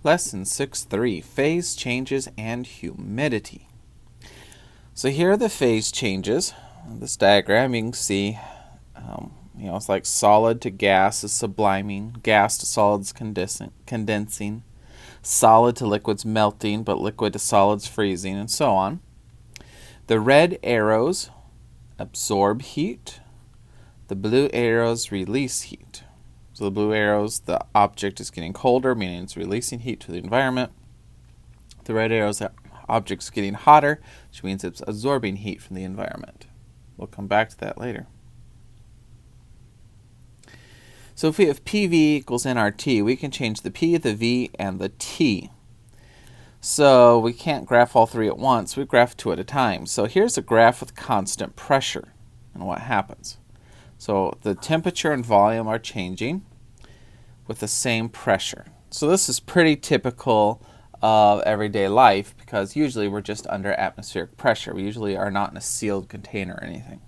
Lesson 6.3, Phase Changes and Humidity. So here are the phase changes. In this diagram you can see, it's like solid to gas is subliming, gas to solids condensing, solid to liquids melting, but liquid to solids freezing, and so on. The red arrows absorb heat. The blue arrows release heat. So the blue arrows, the object is getting colder, meaning it's releasing heat to the environment. The red arrows, the object's getting hotter, which means it's absorbing heat from the environment. We'll come back to that later. So if we have PV equals nRT, we can change the P, the V, and the T. So we can't graph all three at once, we graph two at a time. So here's a graph with constant pressure and what happens. So the temperature and volume are changing with the same pressure. So this is pretty typical of everyday life because usually we're just under atmospheric pressure. We usually are not in a sealed container or anything.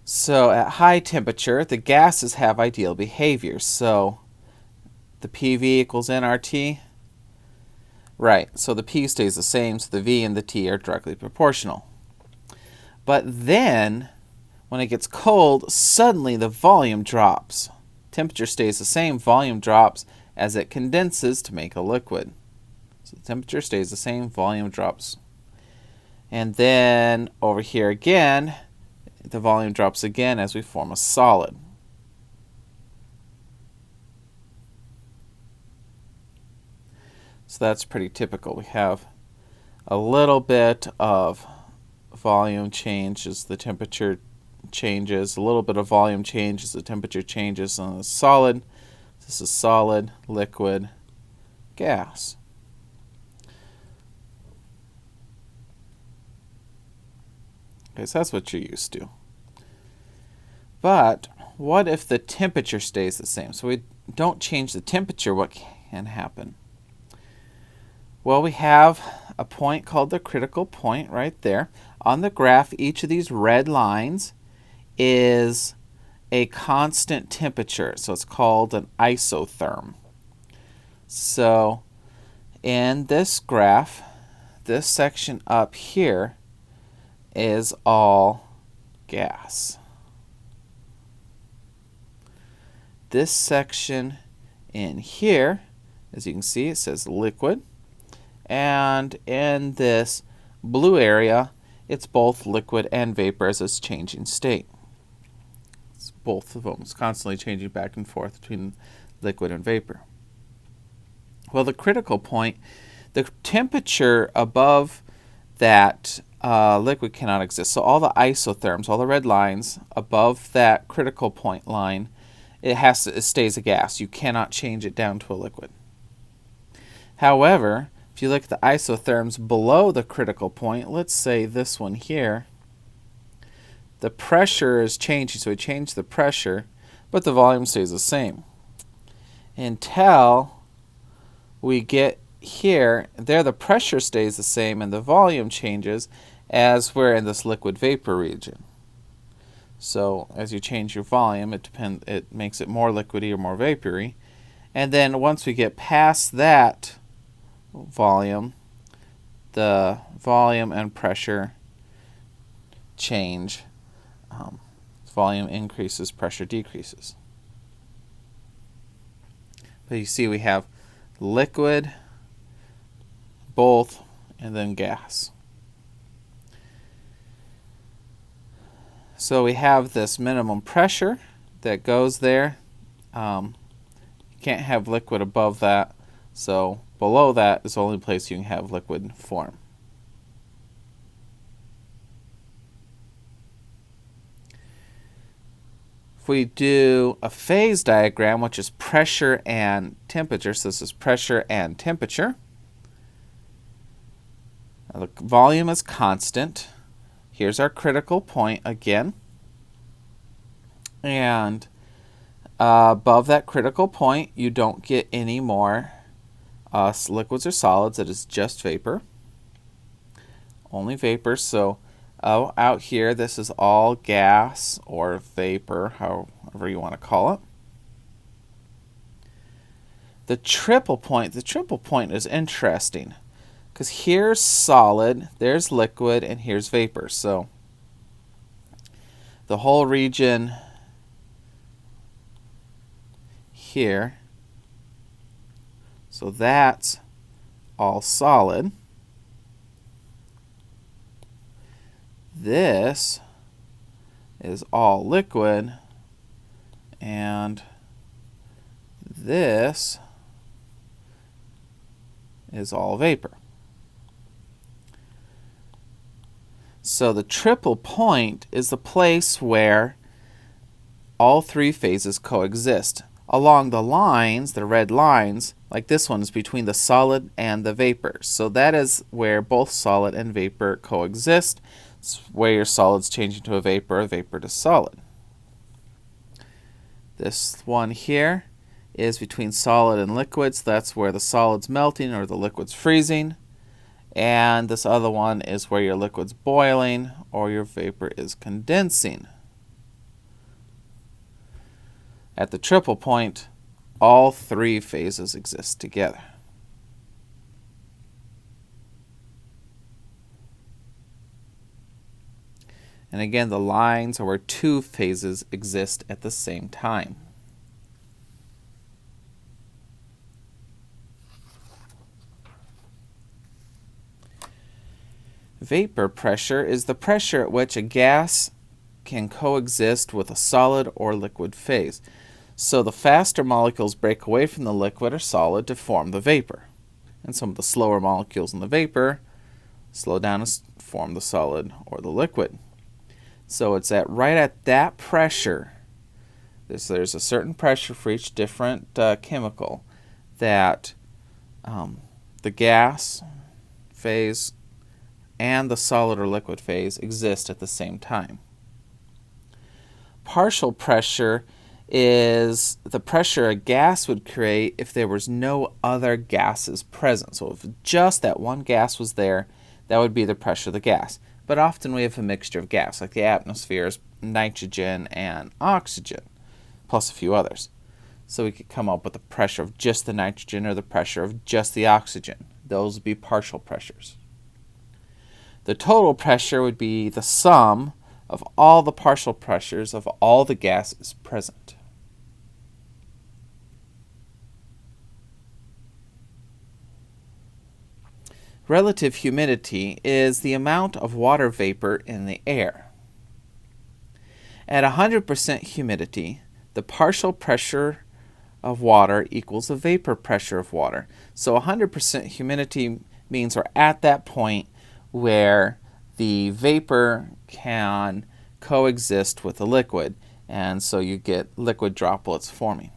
So at high temperature, the gases have ideal behavior. So the PV equals nRT. Right, so the P stays the same, so the V and the T are directly proportional. But then, when it gets cold, suddenly the volume drops. Temperature stays the same, volume drops as it condenses to make a liquid. So the temperature stays the same, volume drops. And then over here again, the volume drops again as we form a solid. So that's pretty typical. We have a little bit of volume change as the temperature changes, a little bit of volume change as the temperature changes on a solid. This is solid, liquid, gas. Okay, so that's what you're used to. But what if the temperature stays the same? So we don't change the temperature, what can happen? Well, we have a point called the critical point right there. On the graph, each of these red lines is a constant temperature, so it's called an isotherm. So in this graph, this section up here is all gas. This section in here, as you can see, it says liquid. And in this blue area, it's both liquid and vapor as it's changing state. It's both of them. It's constantly changing back and forth between liquid and vapor. Well, the critical point, the temperature above that liquid cannot exist. So all the isotherms, all the red lines above that critical point line, it stays a gas. You cannot change it down to a liquid. However, if you look at the isotherms below the critical point, let's say this one here, the pressure is changing, so we change the pressure, but the volume stays the same. Until we get here, there the pressure stays the same and the volume changes as we're in this liquid vapor region. So as you change your volume, it makes it more liquidy or more vapory. And then once we get past that volume, the volume and pressure change. Volume increases, pressure decreases. But you see we have liquid, both, and then gas. So we have this minimum pressure that goes there. You can't have liquid above that, so below that is the only place you can have liquid form. If we do a phase diagram, which is pressure and temperature, so this is pressure and temperature. Now the volume is constant. Here's our critical point again. And above that critical point, you don't get any more liquids or solids. It is just vapor. Only vapor. So out here, this is all gas or vapor, however you want to call it. The triple point is interesting because here's solid, there's liquid, and here's vapor. So the whole region here, so that's all solid. This is all liquid, and this is all vapor. So the triple point is the place where all three phases coexist. Along the lines, the red lines, like this one, is between the solid and the vapor. So that is where both solid and vapor coexist. It's where your solid's changing to a vapor to solid. This one here is between solid and liquid, so that's where the solid's melting or the liquid's freezing. And this other one is where your liquid's boiling or your vapor is condensing. At the triple point, all three phases exist together. And again, the lines are where two phases exist at the same time. Vapor pressure is the pressure at which a gas can coexist with a solid or liquid phase. So the faster molecules break away from the liquid or solid to form the vapor. And some of the slower molecules in the vapor slow down and form the solid or the liquid. So it's right at that pressure, there's a certain pressure for each different chemical, that the gas phase and the solid or liquid phase exist at the same time. Partial pressure is the pressure a gas would create if there was no other gases present. So if just that one gas was there, that would be the pressure of the gas. But often we have a mixture of gas, like the atmosphere is nitrogen and oxygen, plus a few others. So we could come up with the pressure of just the nitrogen or the pressure of just the oxygen. Those would be partial pressures. The total pressure would be the sum of all the partial pressures of all the gases present. Relative humidity is the amount of water vapor in the air. At 100% humidity, the partial pressure of water equals the vapor pressure of water. So 100% humidity means we're at that point where the vapor can coexist with the liquid, and so you get liquid droplets forming.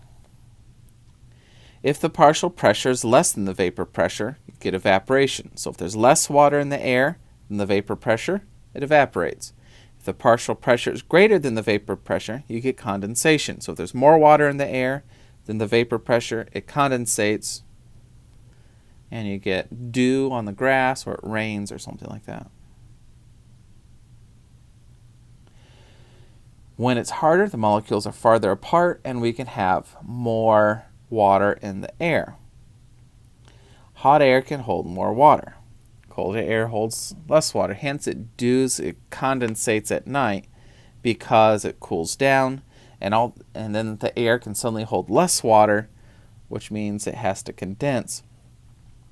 If the partial pressure is less than the vapor pressure, you get evaporation. So if there's less water in the air than the vapor pressure, it evaporates. If the partial pressure is greater than the vapor pressure, you get condensation. So if there's more water in the air than the vapor pressure, it condensates, and you get dew on the grass, or it rains, or something like that. When it's harder, the molecules are farther apart, and we can have more water in the air. Hot air can hold more water. Cold air holds less water. Hence, it condensates at night because it cools down, and then the air can suddenly hold less water, which means it has to condense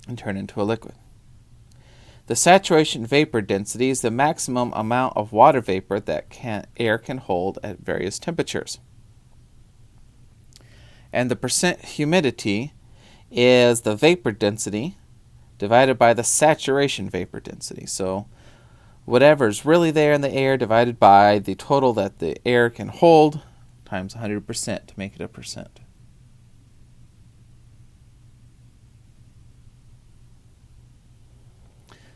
and turn into a liquid. The saturation vapor density is the maximum amount of water vapor that air can hold at various temperatures. And the percent humidity is the vapor density divided by the saturation vapor density. So whatever's really there in the air divided by the total that the air can hold times 100% to make it a percent.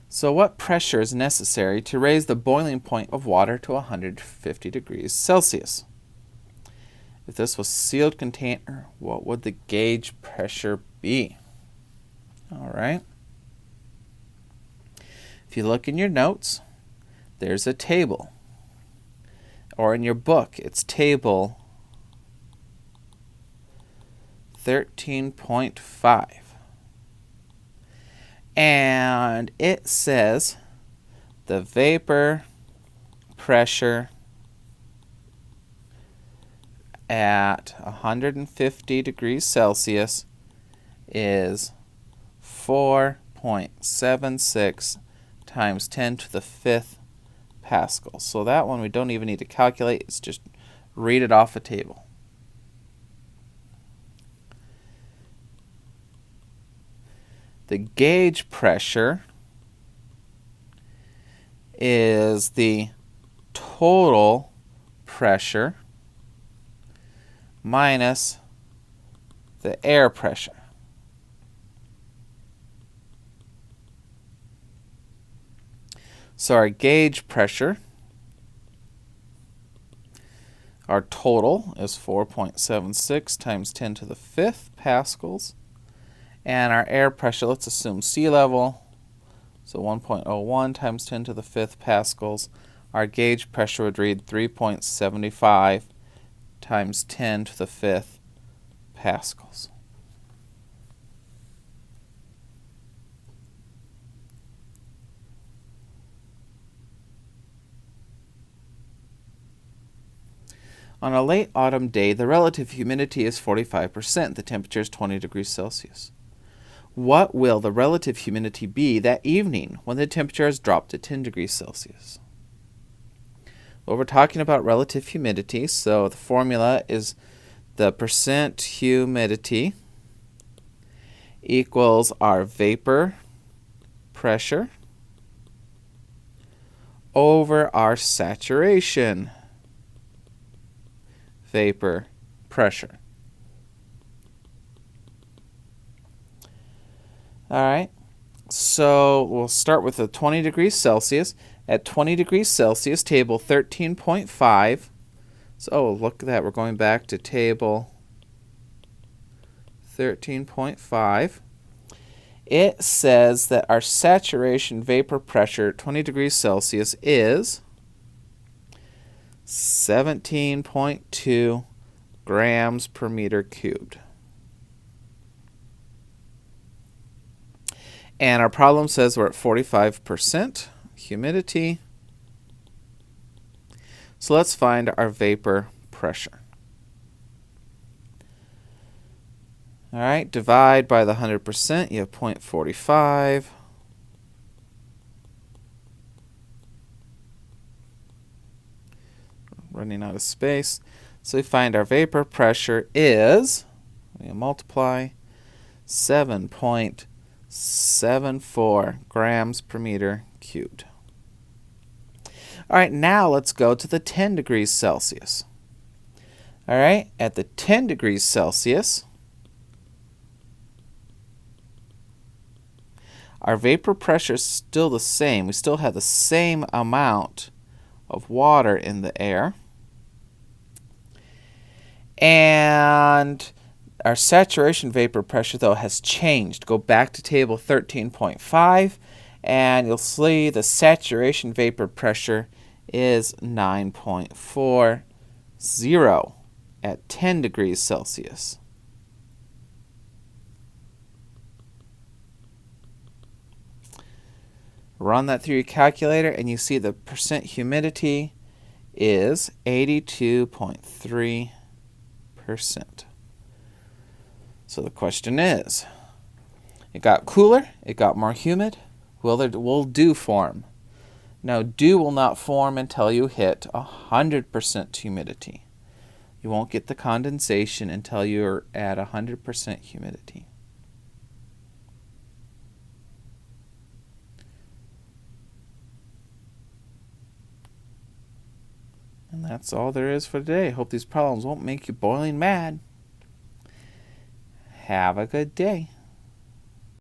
So what pressure is necessary to raise the boiling point of water to 150 degrees Celsius? If this was a sealed container, what would the gauge pressure be? All right. If you look in your notes, there's a table. Or in your book, it's table 13.5. And it says the vapor pressure at 150 degrees Celsius is 4.76 times 10 to the 5th pascals. So that one we don't even need to calculate. It's just read it off a table. The gauge pressure is the total pressure minus the air pressure. So our gauge pressure, our total is 4.76 times 10 to the 5th pascals. And our air pressure, let's assume sea level, so 1.01 times 10 to the 5th pascals. Our gauge pressure would read 3.75 times 10 to the 5th pascals. On a late autumn day, the relative humidity is 45%. The temperature is 20 degrees Celsius. What will the relative humidity be that evening when the temperature has dropped to 10 degrees Celsius? Well, we're talking about relative humidity, so the formula is the percent humidity equals our vapor pressure over our saturation vapor pressure. All right, so we'll start with the 20 degrees Celsius. At 20 degrees Celsius, table 13.5. So look at that, we're going back to table 13.5. It says that our saturation vapor pressure at 20 degrees Celsius is 17.2 grams per meter cubed. And our problem says we're at 45% humidity. So let's find our vapor pressure. All right, divide by the 100%, you have 0.45. Running out of space. So we find our vapor pressure is, we multiply, 7.74 grams per meter cubed. All right, now let's go to the 10 degrees Celsius. All right, at the 10 degrees Celsius, our vapor pressure is still the same. We still have the same amount of water in the air. And our saturation vapor pressure, though, has changed. Go back to table 13.5, and you'll see the saturation vapor pressure is 9.40 at 10 degrees Celsius. Run that through your calculator, and you see the percent humidity is 82.3%. So the question is, it got cooler, it got more humid, will dew form? Now, dew will not form until you hit 100% humidity. You won't get the condensation until you're at 100% humidity. And that's all there is for today. Hope these problems won't make you boiling mad. Have a good day.